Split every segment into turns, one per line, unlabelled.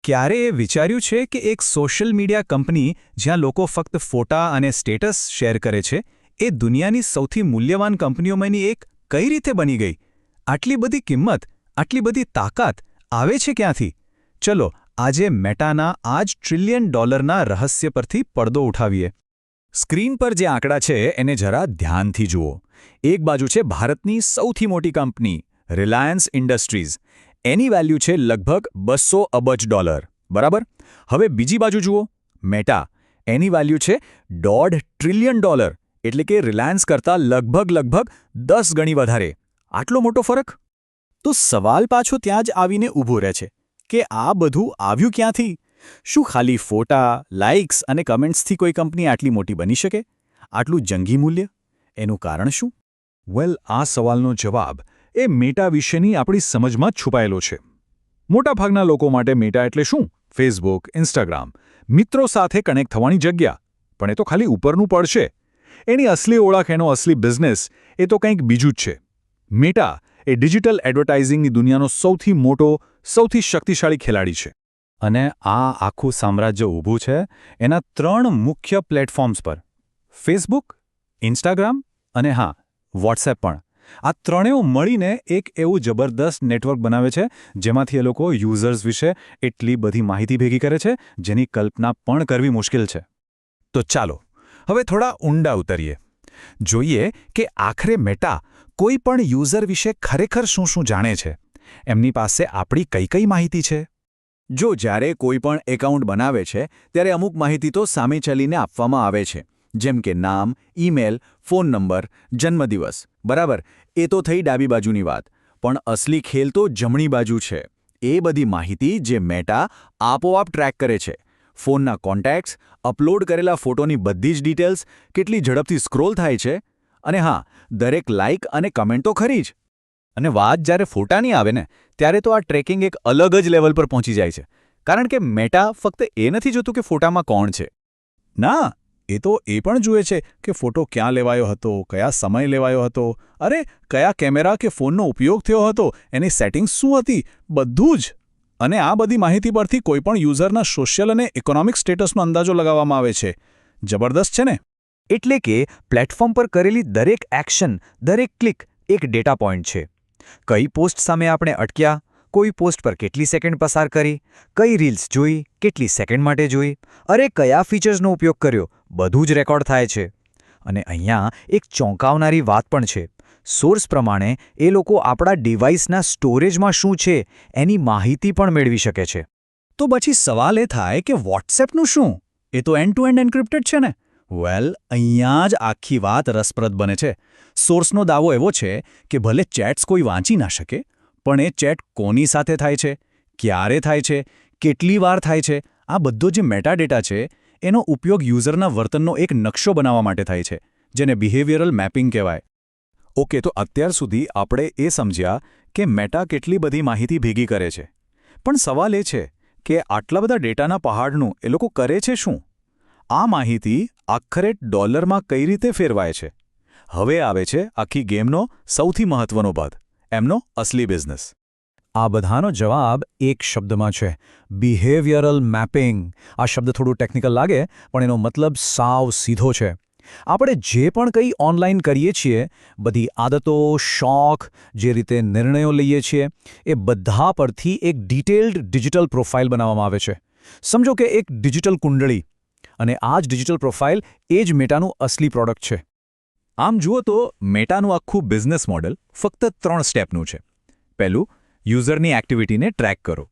ક્યારે એ વિચાર્યું છે કે એક સોશિયલ મીડિયા કંપની જ્યાં લોકો ફક્ત ફોટા અને સ્ટેટસ શેર કરે છે એ દુનિયાની સૌથી મૂલ્યવાન કંપનીઓમાંની એક કઈ રીતે બની ગઈ? આટલી બધી કિંમત, આટલી બધી તાકાત આવે છે ક્યાંથી? ચલો આજે મેટાના આ જ $1 ટ્રિલિયન રહસ્ય પરથી પડદો ઉઠાવીએ. સ્ક્રીન પર જે આંકડા છે એને જરા ધ્યાનથી જુઓ. એક બાજુ છે ભારતની સૌથી મોટી કંપની રિલાયન્સ ઇન્ડસ્ટ્રીઝ. એની વેલ્યુ છે લગભગ $200 અબજ, બરાબર? હવે બીજી બાજુ જુઓ, મેટા. એની વેલ્યુ છે $1.5 ટ્રિલિયન, એટલે કે રિલાયન્સ કરતાં લગભગ 10 ગણી વધારે. આટલો મોટો ફરક? તો સવાલ પાછો ત્યાં જ આવીને ઊભો રહે છે કે આ બધું આવ્યું ક્યાંથી? શું ખાલી ફોટા, લાઇક્સ અને કમેન્ટ્સથી કોઈ કંપની આટલી મોટી બની શકે? આટલું જંગી મૂલ્ય? એનું કારણ શું? વેલ, આ સવાલનો જવાબ એ મેટા વિશેની આપણી સમજમાં જ છુપાયેલો છે. મોટાભાગના લોકો માટે મેટા એટલે શું? ફેસબુક, ઇન્સ્ટાગ્રામ, મિત્રો સાથે કનેક્ટ થવાની જગ્યા. પણ એ તો ખાલી ઉપરનું પડશે. એની અસલી ઓળખ, એનો અસલી બિઝનેસ એ તો કંઈક બીજું જ છે. મેટા એ ડિજિટલ એડવર્ટાઇઝિંગની દુનિયાનો સૌથી મોટો, સૌથી શક્તિશાળી ખેલાડી છે. અને આ આખું સામ્રાજ્ય ઊભું છે એના 3 મુખ્ય પ્લેટફોર્મ્સ પર: ફેસબુક, ઇન્સ્ટાગ્રામ અને હા, વોટ્સએપ પણ. આ ત્રણેય મળીને એક એવું જબરદસ્ત નેટવર્ક બનાવે છે જેમાંથી એ લોકો યુઝર્સ વિશે એટલી બધી માહિતી ભેગી કરે છે જેની કલ્પના પણ કરવી મુશ્કેલ છે. તો ચાલો હવે થોડા ઊંડા ઉતરીએ. જોઈએ કે આખરે મેટા કોઈ પણ યુઝર વિશે ખરેખર શું જાણે છે. એમની પાસે આપણી કઈ માહિતી છે? જો જ્યારે કોઈ પણ એકાઉન્ટ બનાવે છે ત્યારે અમુક માહિતી તો સામે ચાલીને આપવામાં આવે છે, જેમ કે નામ, ઈમેલ, ફોન નંબર, જન્મદિવસ, બરાબર? એ તો થઈ ડાબી બાજુની વાત. પણ અસલી ખેલ તો જમણી બાજુ છે. એ બધી માહિતી જે મેટા આપોઆપ ટ્રેક કરે છે. ફોનના કોન્ટેક્ટ્સ, અપલોડ કરેલા ફોટોની બધી જ ડિટેલ્સ, કેટલી ઝડપથી સ્ક્રોલ થાય છે, અને હા, દરેક લાઇક અને કમેન્ટ તો ખરી જ. અને વાત જ્યારે ફોટાની આવે ને, ત્યારે તો આ ટ્રેકિંગ એક અલગ જ લેવલ પર પહોંચી જાય છે. કારણ કે મેટા ફક્ત એ નથી જોતું કે ફોટામાં કોણ છે. ના, એ તો એ પણ જુએ છે કે ફોટો ક્યાં લેવાયો હતો, કયા સમય લેવાયો હતો, અરે કયા કેમેરા કે ફોનનો ઉપયોગ થયો હતો, એની સેટિંગ્સ શું હતી, બધું જ. અને આ બધી માહિતી પરથી કોઈપણ યુઝરના સોશિયલ અને ઇકોનોમિક સ્ટેટસનો અંદાજો લગાવવામાં આવે છે. જબરદસ્ત છે ને? એટલે કે પ્લેટફોર્મ પર કરેલી દરેક એક્શન, દરેક ક્લિક એક ડેટા પોઈન્ટ છે. કઈ પોસ્ટ સામે આપણે અટક્યા, કોઈ પોસ્ટ પર કેટલી સેકન્ડ પસાર કરી, કઈ રીલ્સ જોઈ, કેટલી સેકન્ડ માટે જોઈ, અરે કયા ફીચર્સનો ઉપયોગ કર્યો, બધું જ રેકોર્ડ થાય છે. અને અહીંયા એક ચોંકાવનારી વાત પણ છે. સોર્સ પ્રમાણે એ લોકો આપણા ડિવાઇસના સ્ટોરેજમાં શું છે એની માહિતી પણ મેળવી શકે છે. તો પછી સવાલ એ થાય કે વોટ્સએપનું શું? એ તો એન્ડ ટુ એન્ડ એન્ક્રિપ્ટેડ છે ને? વેલ, અહીંયા જ આખી વાત રસપ્રદ બને છે. સોર્સનો દાવો એવો છે કે ભલે ચેટ્સ કોઈ વાંચી ના શકે, પણ એ ચેટ કોની સાથે થાય છે, ક્યારે થાય છે, કેટલી વાર થાય છે, આ બધો જે મેટાડેટા છે એનો ઉપયોગ યુઝરના વર્તનનો એક નકશો બનાવવા માટે થાય છે, જેને બિહેવિયરલ મેપિંગ કહેવાય. ઓકે, તો અત્યાર સુધી આપણે એ સમજ્યા કે મેટા કેટલી બધી માહિતી ભેગી કરે છે. પણ સવાલ એ છે કે આટલા બધા ડેટાના પહાડનું એ લોકો કરે છે શું? આ માહિતી આખરે ડોલરમાં કઈ રીતે ફેરવાય છે? હવે આવે છે આખી ગેમનો સૌથી મહત્વનો ભાગ, એમનો અસલી બિઝનેસ. આ બધાનો જવાબ એક શબ્દમાં છે: બિહેવિયરલ મેપિંગ. આ શબ્દ થોડું ટેકનિકલ લાગે, પણ એનો મતલબ સાવ સીધો છે. આપણે જે પણ કંઈ ઓનલાઈન કરીએ છીએ, બધી આદતો, શોખ, જે રીતે નિર્ણયો લઈએ છીએ, એ બધા પરથી એક ડિટેલ્ડ ડિજિટલ પ્રોફાઇલ બનાવવામાં આવે છે. સમજો કે એક ડિજિટલ કુંડળી. અને આ જ ડિજિટલ પ્રોફાઇલ એ જ મેટાનું અસલી પ્રોડક્ટ છે. આમ જુઓ તો મેટાનું આખું બિઝનેસ મોડલ ફક્ત 3 સ્ટેપનું છે. પહેલું, યુઝરની એક્ટિવિટીને ટ્રેક કરો.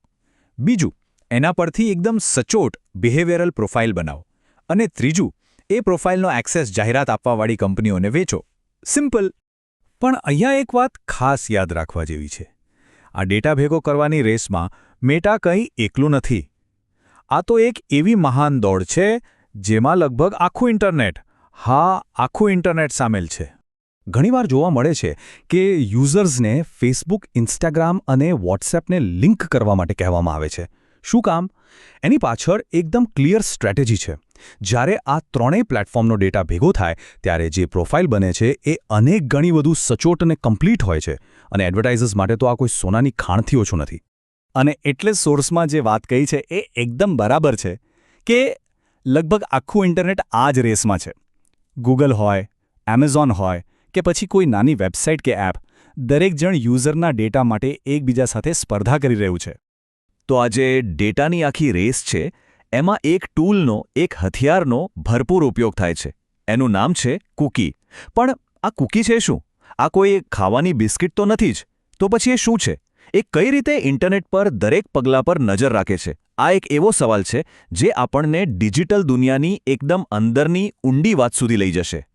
બીજું, એના પરથી એકદમ સચોટ બિહેવિયરલ પ્રોફાઇલ બનાવો. અને ત્રીજું, એ પ્રોફાઇલનો એક્સેસ જાહેરાત આપવાવાળી કંપનીઓને વેચો. સિમ્પલ. પણ અહીંયા એક વાત ખાસ યાદ રાખવા જેવી છે. આ ડેટા ભેગો કરવાની રેસમાં મેટા કંઈ એકલું નથી. આ તો એક એવી મહાન દોડ છે જેમાં લગભગ આખું ઇન્ટરનેટ, હા, આખું ઇન્ટરનેટ સામેલ છે. ઘણીવાર જોવા મળે છે કે યુઝર્સને ફેસબુક, ઇન્સ્ટાગ્રામ અને વોટ્સએપને લિંક કરવા માટે કહેવામાં આવે છે. શું કામ? એની પાછળ એકદમ ક્લિયર સ્ટ્રેટેજી છે. જ્યારે આ ત્રણેય પ્લેટફોર્મનો ડેટા ભેગો થાય ત્યારે જે પ્રોફાઇલ બને છે એ અનેક ગણી વધુ સચોટ અને કમ્પ્લીટ હોય છે. અને એડવર્ટાઇઝર્સ માટે તો આ કોઈ સોનાની ખાણથી ઓછું નથી.
અને એટલે સોર્સમાં જે વાત કહી છે એ એકદમ બરાબર છે કે લગભગ આખું ઇન્ટરનેટ આ જ રેસમાં છે. ગૂગલ હોય, એમેઝોન હોય કે પછી કોઈ નાની વેબસાઇટ કે એપ, દરેક જણ યુઝરના ડેટા માટે એકબીજા સાથે સ્પર્ધા કરી રહ્યું છે.
તો આ જે ડેટાની આખી રેસ છે એમાં એક ટૂલનો, એક હથિયારનો ભરપૂર ઉપયોગ થાય છે. એનું નામ છે કૂકી. પણ આ કૂકી છે શું? આ કોઈ ખાવાની બિસ્કિટ તો નથી જ. તો પછી એ શું છે? એ કઈ રીતે ઇન્ટરનેટ પર દરેક પગલા પર નજર રાખે છે? આ એક એવો સવાલ છે જે આપણને ડિજિટલ દુનિયાની એકદમ અંદરની ઊંડી વાત સુધી લઈ જશે.